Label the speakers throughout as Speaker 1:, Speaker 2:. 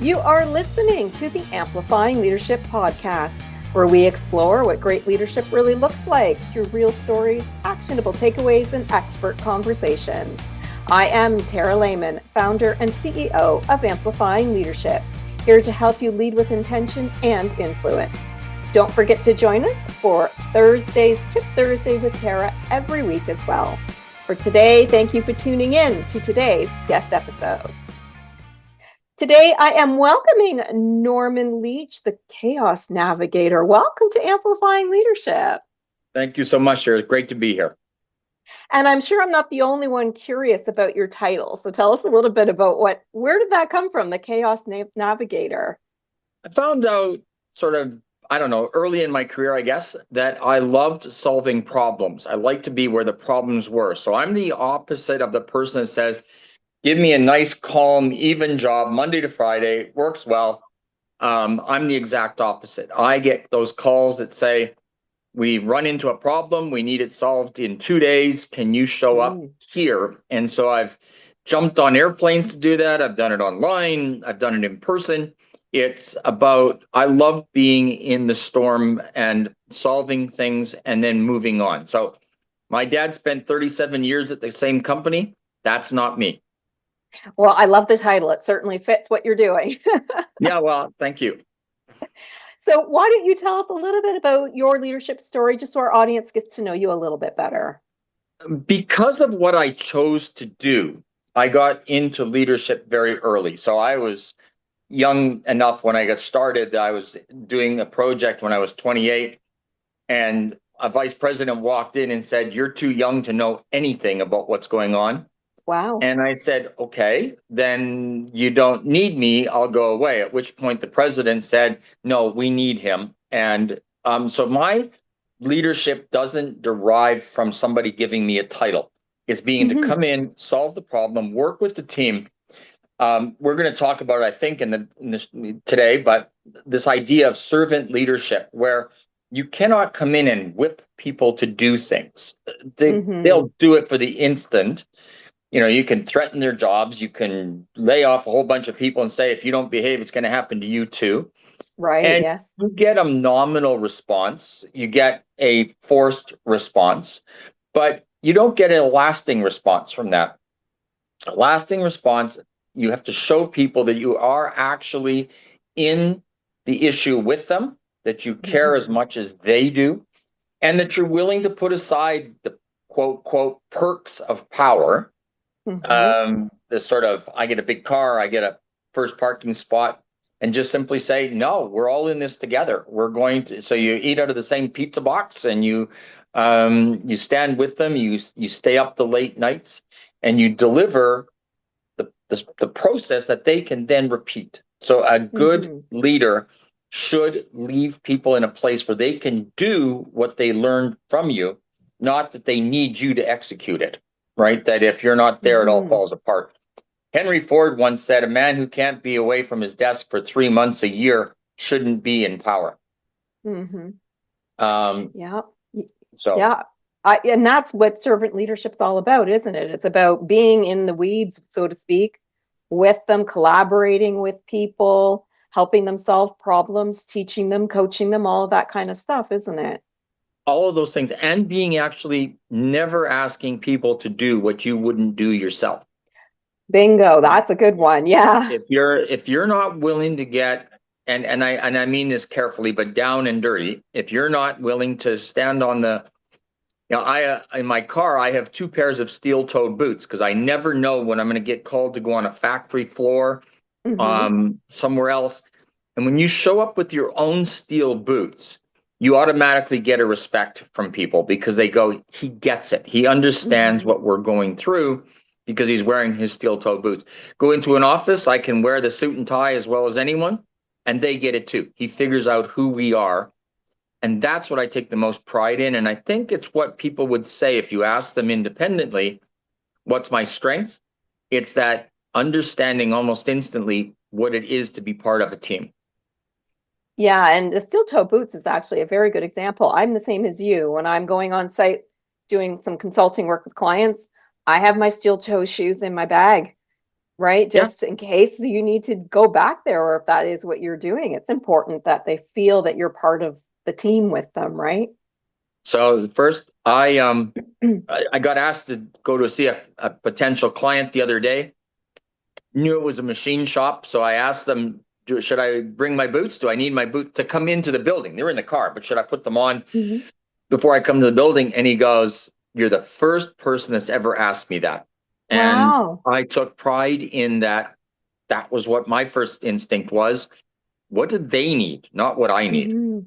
Speaker 1: You are listening to the Amplifying Leadership Podcast, where we explore what great leadership really looks like through real stories, actionable takeaways, and expert conversations. I am Tara Lehman, founder and CEO of Amplifying Leadership, here to help you lead with intention and influence. Don't forget to join us for Thursday's Tip Thursday with Tara every week as well. For today, thank you for tuning in to today's guest episode. Today, I am welcoming Norman Leach, the Chaos Navigator. Welcome to Amplifying Leadership.
Speaker 2: Thank you so much, Sarah. It's great to be here.
Speaker 1: And I'm sure I'm not the only one curious about your title. So tell us a little bit about where did that come from, the Chaos Navigator?
Speaker 2: I found out early in my career, I guess, that I loved solving problems. I like to be where the problems were. So I'm the opposite of the person that says, give me a nice, calm, even job, Monday to Friday, works well. I'm the exact opposite. I get those calls that say, we run into a problem, we need it solved in 2 days. Can you show up here? And so I've jumped on airplanes to do that. I've done it online. I've done it in person. It's about, I love being in the storm and solving things and then moving on. So my dad spent 37 years at the same company. That's not me.
Speaker 1: Well, I love the title. It certainly fits what you're doing.
Speaker 2: Yeah, well, thank you.
Speaker 1: So why don't you tell us a little bit about your leadership story, just so our audience gets to know you a little bit better?
Speaker 2: Because of what I chose to do, I got into leadership very early. So I was young enough when I got started. I was doing a project when I was 28, and a vice president walked in and said, "You're too young to know anything about what's going on."
Speaker 1: Wow.
Speaker 2: And I said, "Okay, then you don't need me. I'll go away." At which point the president said, "No, we need him." And so my leadership doesn't derive from somebody giving me a title. It's being to come in, solve the problem, work with the team. We're going to talk about, I think, in this today, but this idea of servant leadership, where you cannot come in and whip people to do things. They'll do it for the instant. You know, you can threaten their jobs. You can lay off a whole bunch of people and say, if you don't behave, it's going to happen to you too.
Speaker 1: Right.
Speaker 2: And
Speaker 1: yes.
Speaker 2: you get a nominal response. You get a forced response, but you don't get a lasting response from that. A lasting response, you have to show people that you are actually in the issue with them, that you care as much as they do, and that you're willing to put aside the quote perks of power. The sort of, I get a big car, I get a first parking spot, and just simply say, no, we're all in this together. We're going to, so you eat out of the same pizza box, and you stand with them, you stay up the late nights, and you deliver the process that they can then repeat. So a good leader should leave people in a place where they can do what they learned from you, not that they need you to execute it. Right? That if you're not there, it all falls apart. Henry Ford once said, a man who can't be away from his desk for 3 months a year shouldn't be in power.
Speaker 1: Yeah. And that's what servant leadership's all about, isn't it? It's about being in the weeds, so to speak, with them, collaborating with people, helping them solve problems, teaching them, coaching them, all of that kind of stuff, isn't it?
Speaker 2: All of those things, and being actually never asking people to do what you wouldn't do yourself.
Speaker 1: Bingo, that's a good one. Yeah.
Speaker 2: If you're not willing to get, and I mean this carefully, but down and dirty, if you're not willing to stand on the, I in my car, I have 2 pairs of steel-toed boots because I never know when I'm going to get called to go on a factory floor, somewhere else. And when you show up with your own steel boots, you automatically get a respect from people because they go, he gets it. He understands what we're going through because he's wearing his steel-toed boots. Go into an office, I can wear the suit and tie as well as anyone, and they get it too. He figures out who we are. And that's what I take the most pride in. And I think it's what people would say if you ask them independently, what's my strength? It's that understanding almost instantly what it is to be part of a team.
Speaker 1: Yeah, and the steel-toe boots is actually a very good example. I'm the same as you. When I'm going on site doing some consulting work with clients, I have my steel-toe shoes in my bag. right?
Speaker 2: Yeah.
Speaker 1: Just in case you need to go back there, or if that is what you're doing, it's important that they feel that you're part of the team with them, right?
Speaker 2: So first, I got asked to go to see a potential client the other day. Knew it was a machine shop, so I asked them, should I bring my boots? Do I need my boot to come into the building? They were in the car, but should I put them on
Speaker 1: Mhm.
Speaker 2: before I come to the building? And he goes, "You're the first person that's ever asked me that." And
Speaker 1: Wow.
Speaker 2: I took pride in that. That was what my first instinct was. What did they need, not what I need?
Speaker 1: Hmm.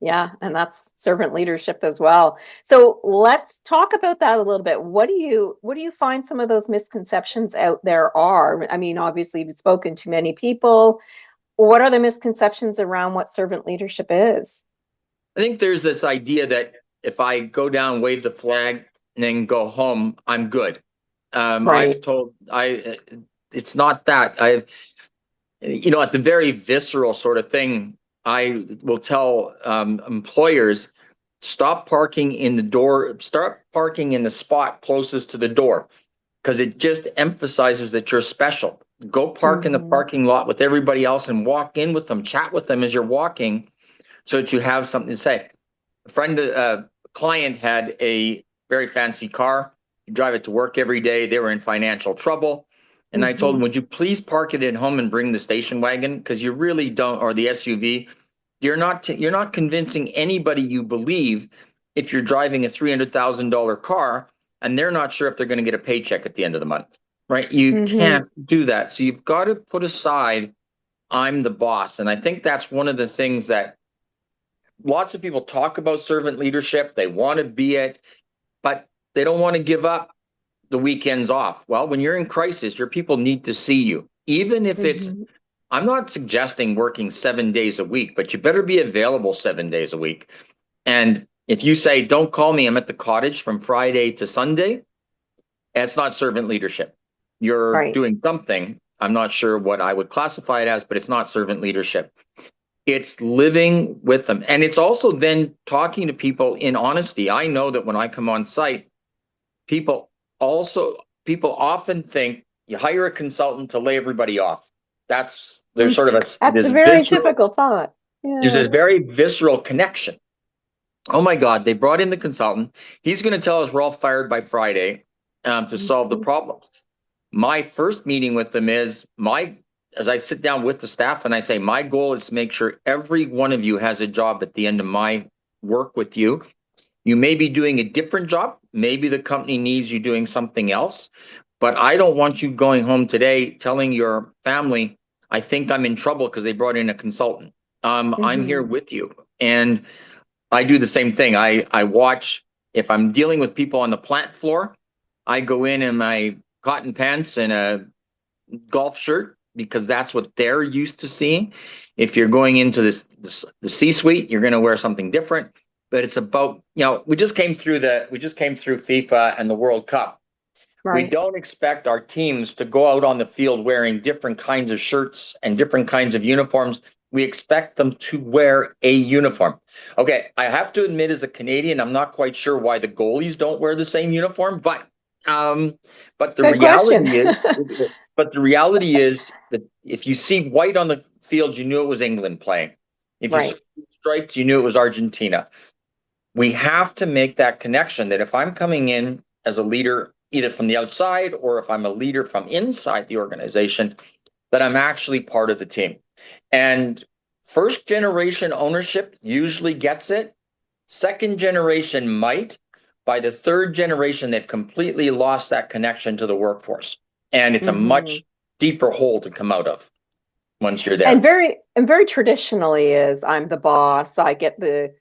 Speaker 1: Yeah, and that's servant leadership as well. So let's talk about that a little bit. What do you find some of those misconceptions out there are? I mean, obviously you've spoken to many people. What are the misconceptions around what servant leadership is?
Speaker 2: I think there's this idea that if I go down, wave the flag, and then go home, I'm good.
Speaker 1: Right.
Speaker 2: I've told it's not that. At the very visceral sort of thing, I will tell employers, stop parking in the door, start parking in the spot closest to the door, because it just emphasizes that you're special. Go park in the
Speaker 1: Hmm.
Speaker 2: parking lot with everybody else and walk in with them, chat with them as you're walking, so that you have something to say. A client had a very fancy car. You drive it to work every day. They were in financial trouble. And I told
Speaker 1: Hmm.
Speaker 2: him, would you please park it at home and bring the station wagon? Because you really don't, or the SUV. You're not convincing anybody you believe if you're driving a $300,000 car and they're not sure if they're going to get a paycheck at the end of the month, right? You
Speaker 1: Hmm.
Speaker 2: can't do that. So you've got to put aside, I'm the boss. And I think that's one of the things that lots of people talk about servant leadership. They want to be it, but they don't want to give up the weekends off. Well, when you're in crisis, your people need to see you. Even if
Speaker 1: Hmm.
Speaker 2: I'm not suggesting working 7 days a week, but you better be available 7 days a week. And if you say, don't call me, I'm at the cottage from Friday to Sunday, that's not servant leadership. You're
Speaker 1: Right.
Speaker 2: doing something. I'm not sure what I would classify it as, but it's not servant leadership. It's living with them. And it's also then talking to people in honesty. I know that when I come on site, people people often think you hire a consultant to lay everybody off. There's sort of
Speaker 1: That's a very typical thought.
Speaker 2: there's
Speaker 1: Yeah.
Speaker 2: this very visceral connection. Oh my God, they brought in the consultant. He's going to tell us we're all fired by Friday to solve the
Speaker 1: Mhm.
Speaker 2: problems. My first meeting with them as I sit down with the staff and I say, my goal is to make sure every one of you has a job at the end of my work with you. You may be doing a different job. Maybe the company needs you doing something else, but I don't want you going home today telling your family, I think I'm in trouble because they brought in a consultant. I'm here
Speaker 1: Mhm.
Speaker 2: with you. And I do the same thing. I watch, if I'm dealing with people on the plant floor, I go in my cotton pants and a golf shirt because that's what they're used to seeing. If you're going into the C-suite, you're going to wear something different. But it's about, we just came through FIFA and the World Cup. We
Speaker 1: Right.
Speaker 2: don't expect our teams to go out on the field wearing different kinds of shirts and different kinds of uniforms. We expect them to wear a uniform. Okay, I have to admit, as a Canadian, I'm not quite sure why the goalies don't wear the same uniform, um, but the
Speaker 1: Good question.
Speaker 2: reality is, but the reality is that if you see white on the field, you knew it was England playing. If you saw
Speaker 1: Right.
Speaker 2: stripes, you knew it was Argentina. We have to make that connection that if I'm coming in as a leader, either from the outside or if I'm a leader from inside the organization, that I'm actually part of the team. And first generation ownership usually gets it. Second generation might. By the third generation, they've completely lost that connection to the workforce. And it's a
Speaker 1: Hmm.
Speaker 2: much deeper hole to come out of once you're
Speaker 1: And
Speaker 2: there.
Speaker 1: very traditionally is I'm the boss. I get the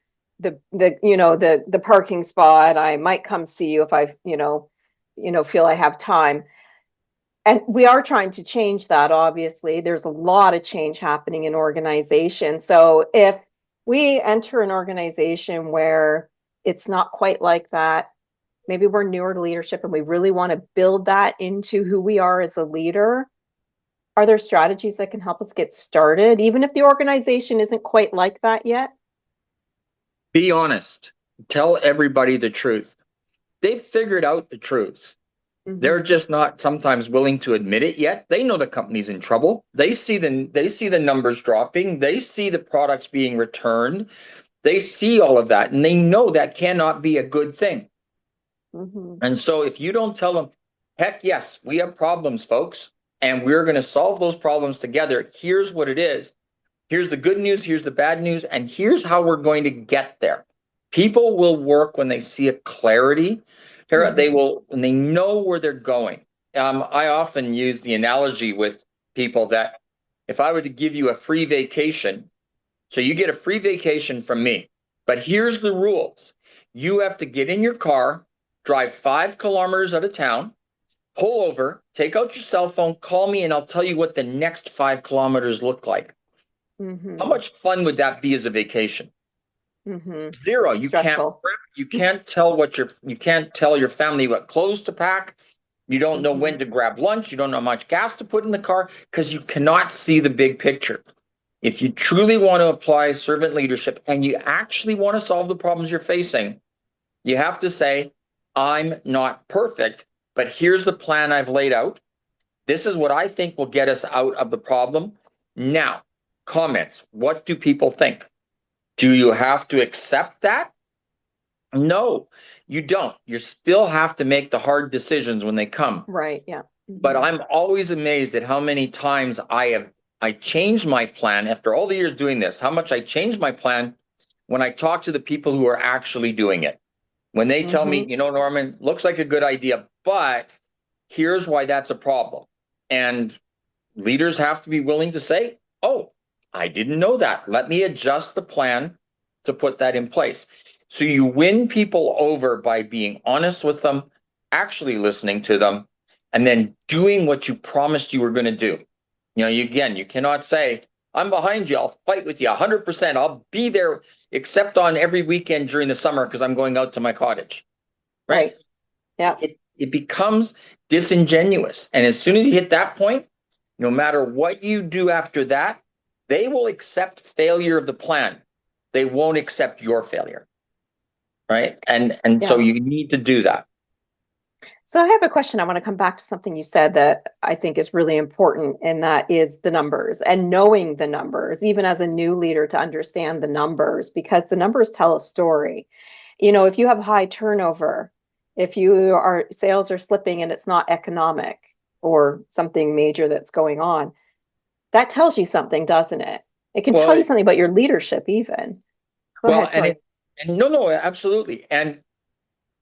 Speaker 1: parking spot. I might come see you if I feel I have time. And we are trying to change that, obviously. There's a lot of change happening in organization. So if we enter an organization where it's not quite like that, maybe we're newer to leadership and we really want to build that into who we are as a leader. Are there strategies that can help us get started, even if the organization isn't quite like that yet?
Speaker 2: Be honest. Tell everybody the truth. They've figured out the truth. They're
Speaker 1: Mm-hmm.
Speaker 2: just not sometimes willing to admit it yet. They know the company's in trouble. They see the numbers dropping. They see the products being returned. They see all of that, and they know that cannot be a good thing.
Speaker 1: Mm-hmm.
Speaker 2: And so if you don't tell them, heck yes, we have problems, folks, and we're going to solve those problems together. Here's what it is. Here's the good news. Here's the bad news. And here's how we're going to get there. People will work when they see a clarity. They
Speaker 1: Mm-hmm.
Speaker 2: will, when they know where they're going. I often use the analogy with people that if I were to give you a free vacation, so you get a free vacation from me, but here's the rules. You have to get in your car, drive 5 kilometers out of town, pull over, take out your cell phone, call me, and I'll tell you what the next 5 kilometers look like. How
Speaker 1: Mm-hmm.
Speaker 2: much fun would that be as a vacation?
Speaker 1: Mm-hmm.
Speaker 2: Zero. You can't
Speaker 1: Stressful.
Speaker 2: prep. You can't tell your family what clothes to pack. You don't know
Speaker 1: Mm-hmm.
Speaker 2: when to grab lunch. You don't know how much gas to put in the car because you cannot see the big picture. If you truly want to apply servant leadership and you actually want to solve the problems you're facing, you have to say, I'm not perfect, but here's the plan I've laid out. This is what I think will get us out of the problem. Now, comments. What do people think? Do you have to accept that? No, you don't. You still have to make the hard decisions when they come.
Speaker 1: Right. Yeah.
Speaker 2: But
Speaker 1: Mm-hmm.
Speaker 2: I'm always amazed at how many times I changed my plan after all the years doing this, how much I changed my plan when I talk to the people who are actually doing it. When they tell me,
Speaker 1: Mm-hmm.
Speaker 2: Norman, looks like a good idea, but here's why that's a problem. And leaders have to be willing to say, oh, I didn't know that. Let me adjust the plan to put that in place. So you win people over by being honest with them, actually listening to them, and then doing what you promised you were going to do. You cannot say, I'm behind you. I'll fight with you 100%. I'll be there except on every weekend during the summer because I'm going out to my cottage. Right?
Speaker 1: Right. Yeah.
Speaker 2: It becomes disingenuous. And as soon as you hit that point, no matter what you do after that, they will accept failure of the plan. They won't accept your failure. Right. And so
Speaker 1: Yeah.
Speaker 2: you need to do that.
Speaker 1: So I have a question. I want to come back to something you said that I think is really important, and that is the numbers and knowing the numbers, even as a new leader, to understand the numbers, because the numbers tell a story. If you have high turnover, if your sales are slipping and it's not economic or something major that's going on, that tells you something, doesn't it? It can tell
Speaker 2: Well,
Speaker 1: you something about your leadership, even. Go
Speaker 2: well,
Speaker 1: ahead.
Speaker 2: and
Speaker 1: Sorry.
Speaker 2: it, and no, absolutely. And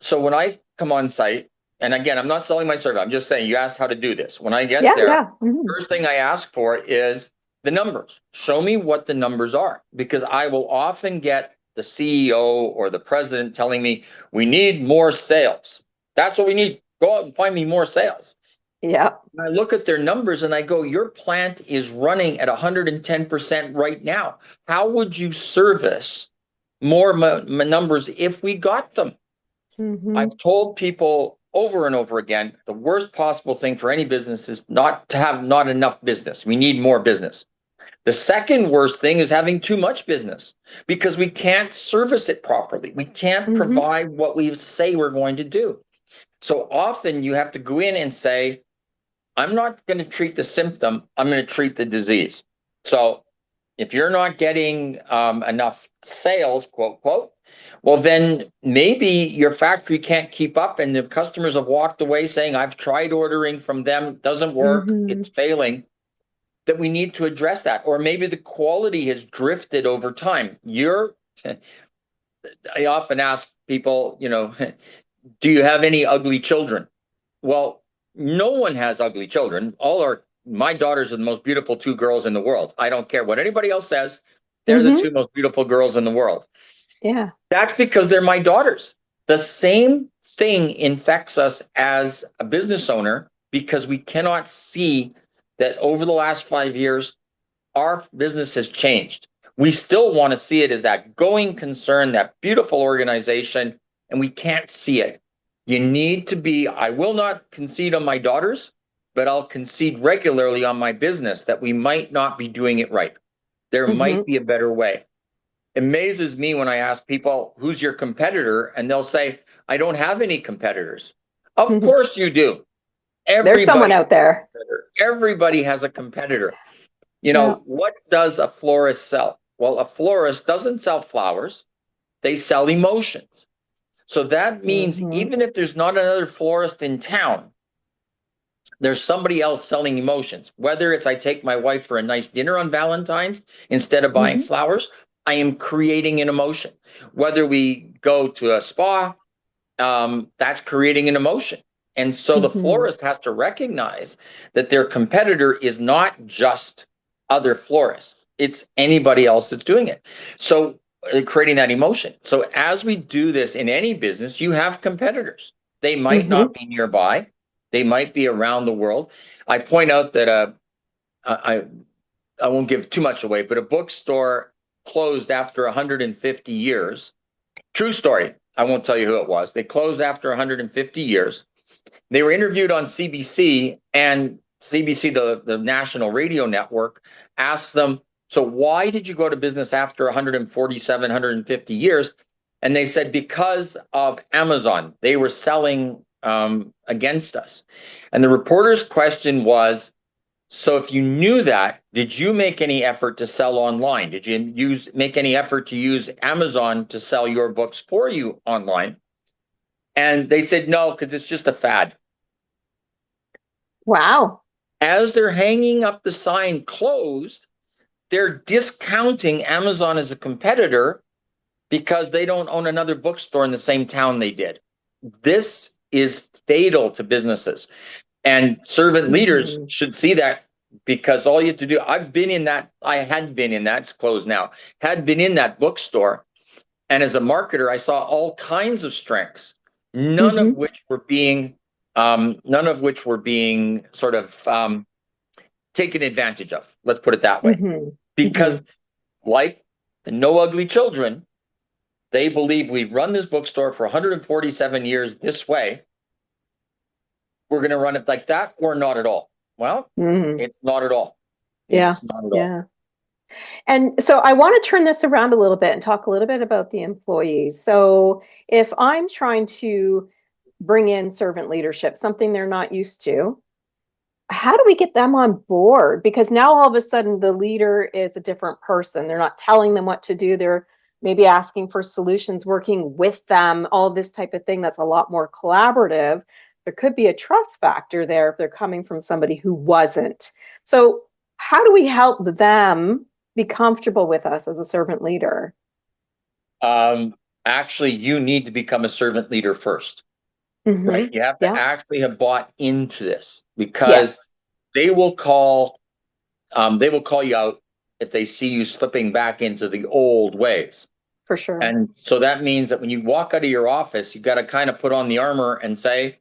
Speaker 2: so when I come on site, and again, I'm not selling my service. I'm just saying you asked how to do this. When I get
Speaker 1: Yeah.
Speaker 2: there,
Speaker 1: Yeah. Mhm.
Speaker 2: first thing I ask for is the numbers. Show me what the numbers are, because I will often get the CEO or the president telling me, we need more sales. That's what we need. Go out and find me more sales.
Speaker 1: Yeah.
Speaker 2: And I look at their numbers and I go, your plant is running at 110% right now. How would you service more numbers if we got them?
Speaker 1: Hmm.
Speaker 2: I've told people over and over again, the worst possible thing for any business is not to have not enough business. We need more business. The second worst thing is having too much business because we can't service it properly. We can't
Speaker 1: Hmm.
Speaker 2: provide what we say we're going to do. So often you have to go in and say, I'm not going to treat the symptom, I'm going to treat the disease. So if you're not getting enough sales, quote, quote, well, then maybe your factory can't keep up and the customers have walked away saying, I've tried ordering from them, doesn't work,
Speaker 1: Hmm.
Speaker 2: it's failing, that we need to address that. Or maybe the quality has drifted over time. I often ask people, do you have any ugly children? Well, no one has ugly children. My daughters are the most beautiful 2 girls in the world. I don't care what anybody else says. They're the
Speaker 1: Hmm.
Speaker 2: 2 most beautiful girls in the world.
Speaker 1: Yeah.
Speaker 2: That's because they're my daughters. The same thing infects us as a business owner because we cannot see that over the last 5 years, our business has changed. We still want to see it as that going concern, that beautiful organization, and we can't see it. You need to be, I will not concede on my daughters, but I'll concede regularly on my business that we might not be doing it right. There
Speaker 1: Hmm.
Speaker 2: might be a better way. It amazes me when I ask people, who's your competitor? And they'll say, I don't have any competitors. Of
Speaker 1: Hmm.
Speaker 2: course you do.
Speaker 1: There's someone
Speaker 2: Everybody,
Speaker 1: out there.
Speaker 2: everybody has a competitor. You
Speaker 1: Yeah.
Speaker 2: know, what does a florist sell? Well, a florist doesn't sell flowers, they sell emotions. So that means
Speaker 1: Mm-hmm.
Speaker 2: even if there's not another florist in town, there's somebody else selling emotions. Whether it's I take my wife for a nice dinner on Valentine's instead of buying
Speaker 1: Mm-hmm.
Speaker 2: flowers, I am creating an emotion. Whether we go to a spa, that's creating an emotion. And so the
Speaker 1: Mm-hmm.
Speaker 2: florist has to recognize that their competitor is not just other florists, it's anybody else that's doing it. So creating that emotion. So as we do this in any business, you have competitors. They might
Speaker 1: Mm-hmm.
Speaker 2: not be nearby, they might be around the world. I point out that I, I won't give too much away, but a bookstore closed after 150 years. True story. I won't tell you who it was. They closed after 150 years. They were interviewed on CBC, and CBC, the national radio network, asked them, so why did you go to business after 147, 150 years? And they said, because of Amazon. They were selling against us. And the reporter's question was, so if you knew that, did you make any effort to sell online? Did you make any effort to use Amazon to sell your books for you online? And they said no, because it's just a fad.
Speaker 1: Wow.
Speaker 2: As they're hanging up the sign closed, they're discounting Amazon as a competitor because they don't own another bookstore in the same town they did. This is fatal to businesses. And servant leaders
Speaker 1: Mm-hmm.
Speaker 2: should see that, because all you have to do, I've been in that, I had been in that, it's closed now, had been in that bookstore. And as a marketer, I saw all kinds of strengths,
Speaker 1: Mm-hmm.
Speaker 2: none of which were being sort of taken advantage of. Let's put it that way.
Speaker 1: Mm-hmm. Mm-hmm.
Speaker 2: Because like the No Ugly Children, they believe we've run this bookstore for 147 years this way. We're going to run it like that or not at all. Well,
Speaker 1: Mm-hmm.
Speaker 2: it's not at all.
Speaker 1: Yeah.
Speaker 2: It's not at all.
Speaker 1: Yeah. And so I want to turn this around a little bit and talk a little bit about the employees. So if I'm trying to bring in servant leadership, something they're not used to, how do we get them on board? Because now all of a sudden the leader is a different person. They're not telling them what to do. They're maybe asking for solutions, working with them, all this type of thing that's a lot more collaborative. There could be a trust factor there if they're coming from somebody who wasn't. So, how do we help them be comfortable with us as a servant leader?
Speaker 2: Um, Actually, you need to become a servant leader first, right?
Speaker 1: Mm-hmm.
Speaker 2: You have to
Speaker 1: Yeah.
Speaker 2: actually have bought into this, because
Speaker 1: Yes,
Speaker 2: they will they will call you out if they see you slipping back into the old ways.
Speaker 1: for sure.
Speaker 2: And so that means that when you walk out of your office, you got to kind of put on the armor and say,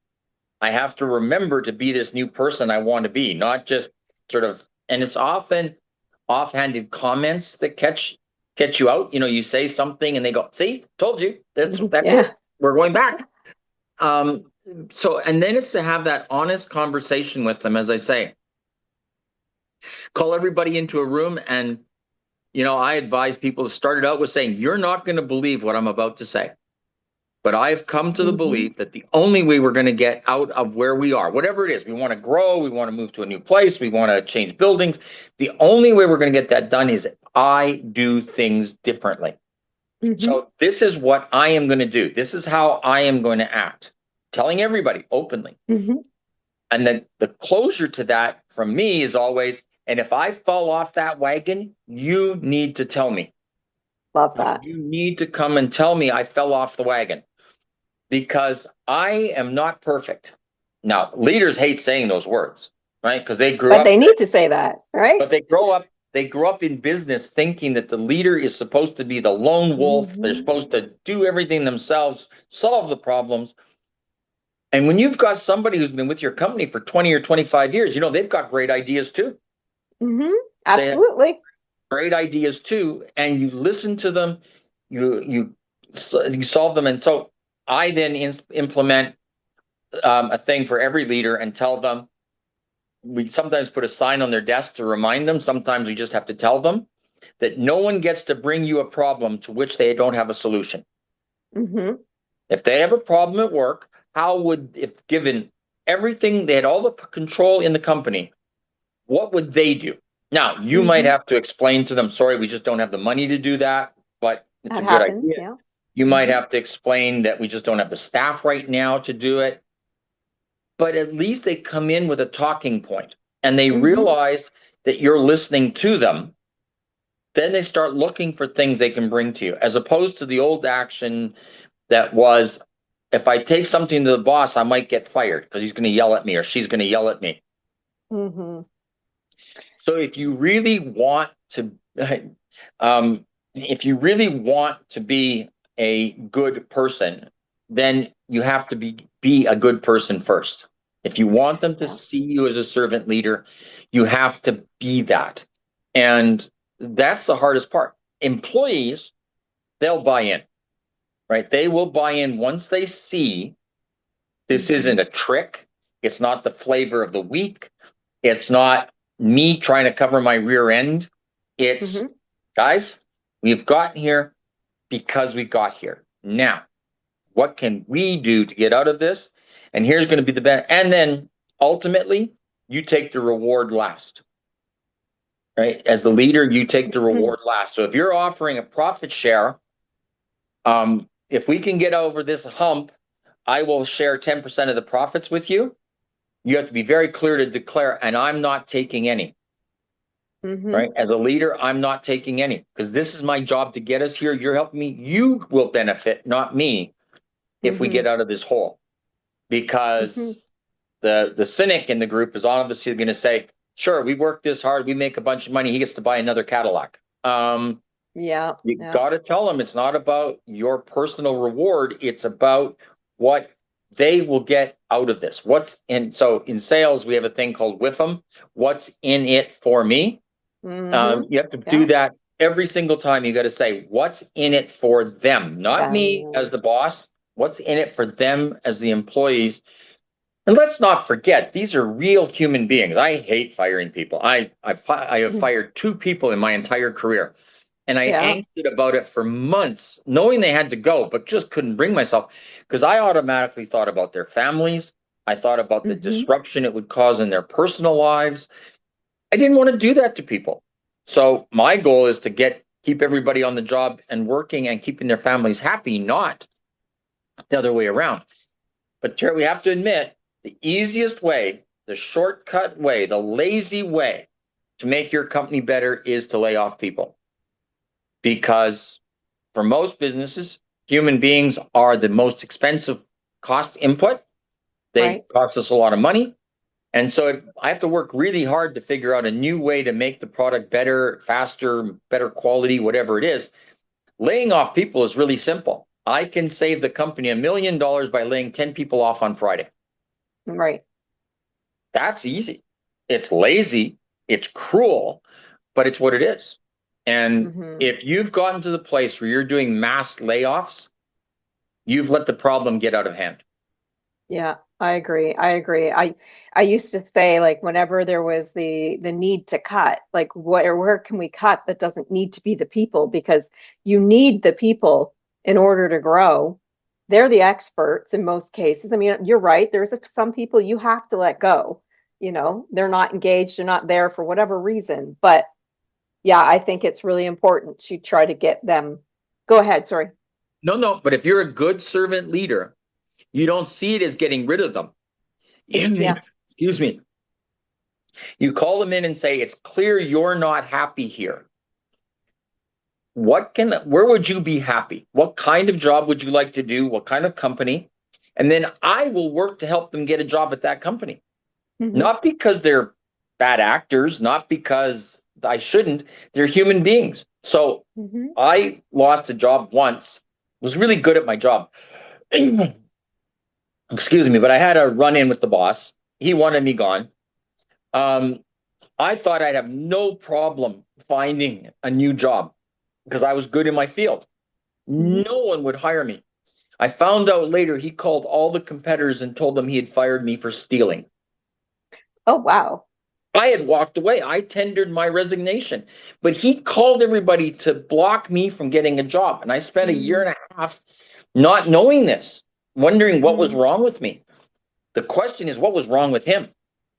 Speaker 2: I have to remember to be this new person I want to be, not just sort of, and it's often offhanded comments that catch you out. You know, you say something and they go, see, told you, that's
Speaker 1: Yeah.
Speaker 2: it. We're going back. Um, so, and then it's to have that honest conversation with them, as I say, call everybody into a room. And, you know, I advise people to start it out with saying, you're not going to believe what I'm about to say. But I've come to the
Speaker 1: Mm-hmm.
Speaker 2: belief that the only way we're going to get out of where we are, whatever it is, we want to grow, we want to move to a new place, we want to change buildings. The only way we're going to get that done is I do things differently.
Speaker 1: Mm-hmm.
Speaker 2: So this is what I am going to do. This is how I am going to act, telling everybody openly.
Speaker 1: Mm-hmm.
Speaker 2: And then the closure to that from me is always, and if I fall off that wagon, you need to tell me.
Speaker 1: Love that.
Speaker 2: You need to come and tell me I fell off the wagon, because I am not perfect. Now, leaders hate saying those words, right? Because they grew
Speaker 1: But
Speaker 2: up,
Speaker 1: they need to say that, right?
Speaker 2: but they grow up in business thinking that the leader is supposed to be the lone wolf. They're
Speaker 1: Mm-hmm.
Speaker 2: supposed to do everything themselves, solve the problems. And when you've got somebody who's been with your company for 20 or 25 years, you know, they've got great ideas too.
Speaker 1: Mm-hmm.
Speaker 2: They have
Speaker 1: Absolutely.
Speaker 2: great ideas too. And you listen to them, you solve them. And so I then implement a thing for every leader and tell them. We sometimes put a sign on their desk to remind them. Sometimes we just have to tell them that no one gets to bring you a problem to which they don't have a solution.
Speaker 1: Mm-hmm.
Speaker 2: If they have a problem at work, how would, if given everything, they had all the control in the company, what would they do? Now, you might have to explain to them, sorry, we just don't have the money to do that, but it's
Speaker 1: That
Speaker 2: a good
Speaker 1: happens,
Speaker 2: idea.
Speaker 1: yeah.
Speaker 2: You might have to explain that we just don't have the staff right now to do it. But at least they come in with a talking point and they realize that you're listening to them. Then they start looking for things they can bring to you, as opposed to the old action that was, if I take something to the boss, I might get fired because he's going to yell at me or she's going to yell at me. So if you really want to, if you really want to be a good person, then you have to be a good person first. If you want them to see you as a servant leader, you have to be that. And that's the hardest part. Employees, they'll buy in, right? They will buy in once they see this isn't a trick. It's not the flavor of the week. It's not me trying to cover my rear end. It's, guys, we've gotten here because we got here. Now, what can we do to get out of this? And here's going to be the benefit. And then ultimately, you take the reward last. Right? As the leader, you take the reward last. So if you're offering a profit share, if we can get over this hump, I will share 10% of the profits with you. You have to be very clear to declare, and I'm not taking any. Right? As a leader, I'm not taking any because this is my job to get us here. You're helping me. You will benefit, not me, if we get out of this hole. Because the cynic in the group is obviously going to say, sure, we worked this hard. We make a bunch of money. He gets to buy another Cadillac. You got to tell them it's not about your personal reward. It's about what they will get out of this. So in sales, we have a thing called with them. What's in it for me? You have to do that every single time. You got to say, what's in it for them? Not me as the boss. What's in it for them as the employees? And let's not forget, these are real human beings. I hate firing people. I have fired 2 people in my entire career. And I angsted about it for months, knowing they had to go, but just couldn't bring myself because I automatically thought about their families. I thought about the disruption it would cause in their personal lives. I didn't want to do that to people. So my goal is to keep everybody on the job and working and keeping their families happy, not the other way around. But Terry, we have to admit, the easiest way, the shortcut way, the lazy way to make your company better is to lay off people. Because for most businesses, human beings are the most expensive cost input. They cost us a lot of money. And so I have to work really hard to figure out a new way to make the product better, faster, better quality, whatever it is. Laying off people is really simple. I can save the company $1 million by laying 10 people off on Friday.
Speaker 1: Right.
Speaker 2: That's easy. It's lazy. It's cruel, but it's what it is. And if you've gotten to the place where you're doing mass layoffs, you've let the problem get out of hand.
Speaker 1: Yeah, I agree. I used to say, like, whenever there was the need to cut, like, where can we cut that doesn't need to be the people, because you need the people in order to grow. They're the experts in most cases. I mean, you're right. There's some people you have to let go. They're not engaged, they're not there for whatever reason. But yeah, I think it's really important to try to get them. Go ahead, sorry.
Speaker 2: No, but if you're a good servant leader, you don't see it as getting rid of them. Excuse me. You call them in and say, it's clear you're not happy here. Where would you be happy? What kind of job would you like to do? What kind of company? And then I will work to help them get a job at that company. Not because they're bad actors, not because I shouldn't. They're human beings. So I lost a job once, was really good at my job. Excuse me, but I had a run-in with the boss. He wanted me gone. I thought I'd have no problem finding a new job because I was good in my field. No one would hire me. I found out later he called all the competitors and told them he had fired me for stealing.
Speaker 1: Oh, wow.
Speaker 2: I had walked away. I tendered my resignation, but he called everybody to block me from getting a job. And I spent a year and a half not knowing this, wondering what was wrong with me. The question is, what was wrong with him?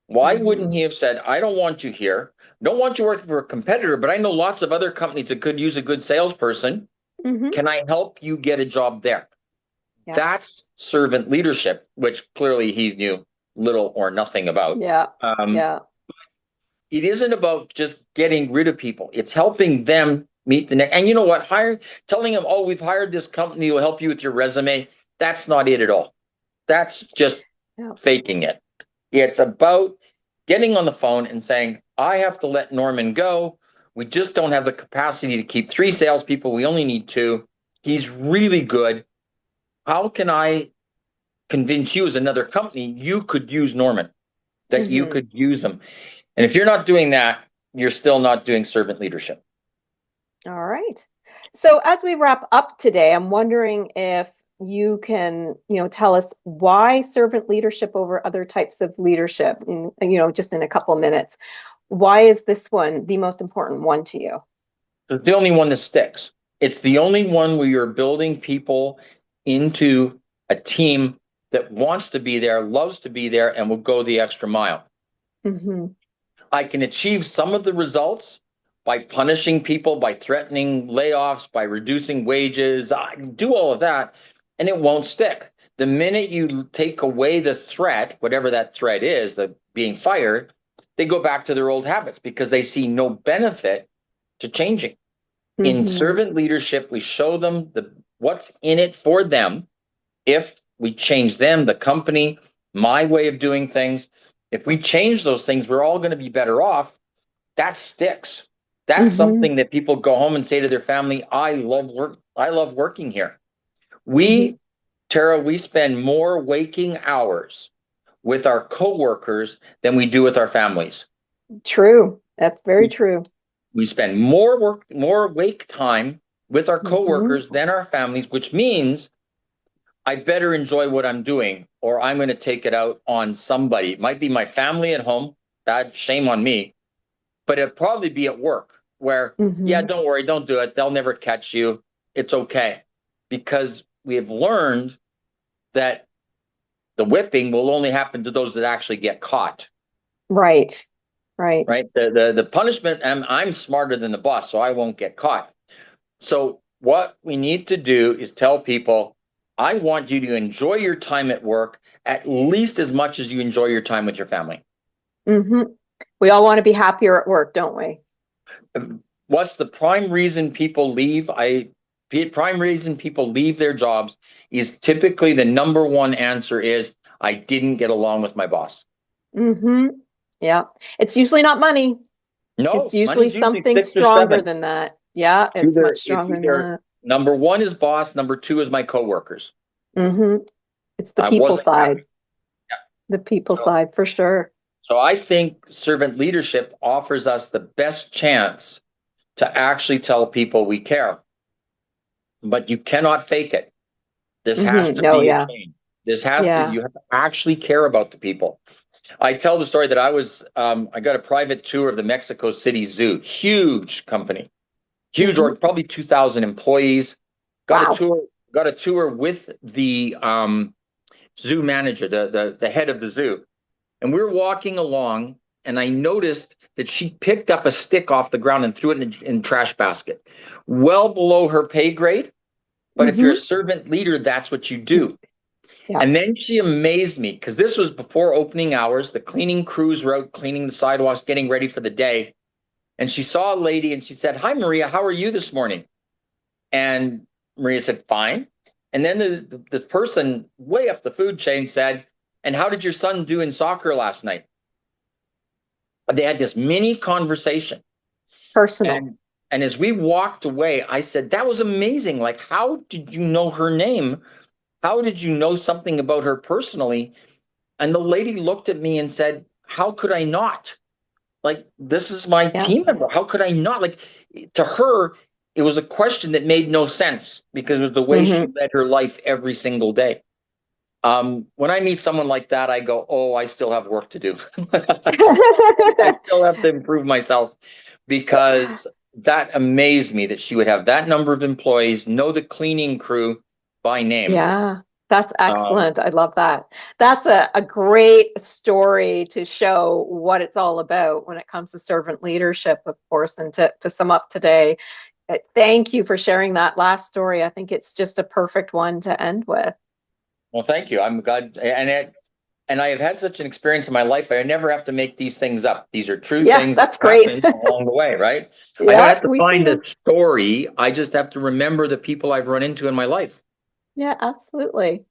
Speaker 2: Why wouldn't he have said, I don't want you here, don't want you working for a competitor, but I know lots of other companies that could use a good salesperson.
Speaker 1: Mm-hmm.
Speaker 2: Can I help you get a job there?
Speaker 1: Yeah.
Speaker 2: That's servant leadership, which clearly he knew little or nothing about.
Speaker 1: Yeah. Yeah.
Speaker 2: It isn't about just getting rid of people. It's helping them meet the next. And you know what? Telling them, oh, we've hired this company who will help you with your resume. That's not it at all. That's just faking it. It's about getting on the phone and saying, I have to let Norman go. We just don't have the capacity to keep 3 salespeople. We only need 2. He's really good. How can I convince you as another company you could use Norman, that you could use him? And if you're not doing that, you're still not doing servant leadership.
Speaker 1: All right. So as we wrap up today, I'm wondering if you can, tell us why servant leadership over other types of leadership, just in a couple of minutes. Why is this one the most important one to you?
Speaker 2: It's the only one that sticks. It's the only one where you're building people into a team that wants to be there, loves to be there, and will go the extra mile.
Speaker 1: Mm-hmm.
Speaker 2: I can achieve some of the results by punishing people, by threatening layoffs, by reducing wages. I do all of that, and it won't stick. The minute you take away the threat, whatever that threat is, the being fired, they go back to their old habits because they see no benefit to changing. In servant leadership, we show them what's in it for them. If we change them, the company, my way of doing things, if we change those things, we're all going to be better off. That sticks. That's something that people go home and say to their family, I love working here. Tara, we spend more waking hours with our coworkers than we do with our families.
Speaker 1: True. That's very true.
Speaker 2: We spend more wake time with our coworkers than our families, which means I better enjoy what I'm doing, or I'm going to take it out on somebody. It might be my family at home. Bad shame on me. But it'd probably be at work where, yeah, don't worry, don't do it. They'll never catch you. It's okay. Because we have learned that the whipping will only happen to those that actually get caught.
Speaker 1: Right.
Speaker 2: The punishment, I'm smarter than the boss, so I won't get caught. So what we need to do is tell people, I want you to enjoy your time at work at least as much as you enjoy your time with your family.
Speaker 1: We all want to be happier at work, don't we?
Speaker 2: What's the prime reason people leave? Prime reason people leave their jobs is typically the number one answer is, I didn't get along with my boss.
Speaker 1: Yeah. It's usually not money.
Speaker 2: No,
Speaker 1: it's usually something stronger than that. Yeah, it's much stronger than that.
Speaker 2: Number 1 is boss. Number 2 is my coworkers.
Speaker 1: It's the people side. The people side, for sure.
Speaker 2: So I think servant leadership offers us the best chance to actually tell people we care. But you cannot fake it. This has to be a change. You have to actually care about the people. I tell the story that I got a private tour of the Mexico City Zoo, huge company, huge, or probably 2,000 employees. Got a tour with the zoo manager, the head of the zoo. And we were walking along, and I noticed that she picked up a stick off the ground and threw it in a trash basket, well below her pay grade. But if you're a servant leader, that's what you do. And then she amazed me, because this was before opening hours. The cleaning crews were out cleaning the sidewalks, getting ready for the day. And she saw a lady and she said, "Hi, Maria, how are you this morning?" And Maria said, "Fine." And then the person way up the food chain said, "And how did your son do in soccer last night?" They had this mini conversation.
Speaker 1: Personal.
Speaker 2: And as we walked away, I said, "That was amazing. Like, how did you know her name? How did you know something about her personally?" And the lady looked at me and said, "How could I not? Like, this is my team member. How could I not?" Like, to her, it was a question that made no sense because it was the way she led her life every single day. When I meet someone like that, I go, "Oh, I still have work to do." I still have to improve myself, because that amazed me that she would have that number of employees, know the cleaning crew by name.
Speaker 1: Yeah, That's
Speaker 2: Um,
Speaker 1: excellent. I love that. That's a great story to show what it's all about when it comes to servant leadership, of course. And to sum up today, thank you for sharing that last story. I think it's just a perfect one to end with.
Speaker 2: well, thank you. I'm glad, and I have had such an experience in my life. I never have to make these things up. These are true
Speaker 1: Yeah,
Speaker 2: things that
Speaker 1: that's great.
Speaker 2: happened along the way, right? I don't
Speaker 1: Yeah,
Speaker 2: have to
Speaker 1: we see
Speaker 2: find a
Speaker 1: this.
Speaker 2: story. I just have to remember the people I've run into in my life.
Speaker 1: Yeah, absolutely.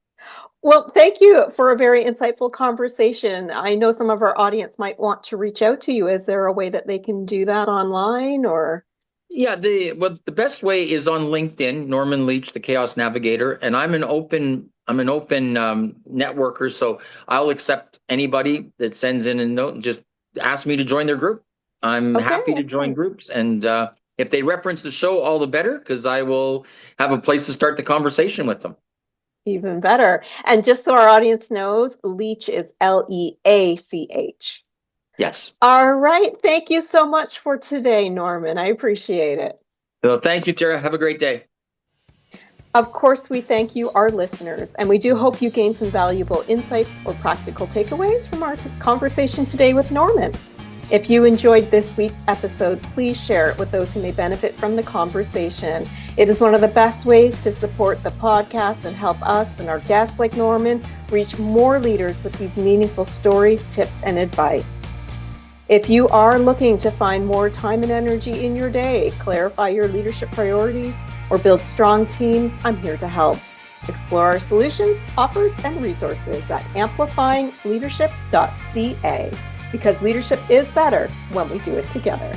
Speaker 1: Well, thank you for a very insightful conversation. I know some of our audience might want to reach out to you. Is there a way that they can do that online or?
Speaker 2: Yeah, the best way is on LinkedIn, Norman Leach, the Chaos Navigator, and I'm an open networker, so I'll accept anybody that sends in a note and just ask me to join their group. I'm
Speaker 1: Okay,
Speaker 2: happy to join
Speaker 1: excellent.
Speaker 2: groups, and if they reference the show, all the better, because I will have a place to start the conversation with them.
Speaker 1: Even better. And just so our audience knows, Leach is Leach.
Speaker 2: Yes.
Speaker 1: All right. Thank you so much for today, Norman. I appreciate it.
Speaker 2: So thank you, Tara. Have a great day.
Speaker 1: Of course, we thank you, our listeners, and we do hope you gained some valuable insights or practical takeaways from our conversation today with Norman. If you enjoyed this week's episode, please share it with those who may benefit from the conversation. It is one of the best ways to support the podcast and help us and our guests like Norman reach more leaders with these meaningful stories, tips, and advice. If you are looking to find more time and energy in your day, clarify your leadership priorities, or build strong teams, I'm here to help. Explore our solutions, offers, and resources at amplifyingleadership.ca, because leadership is better when we do it together.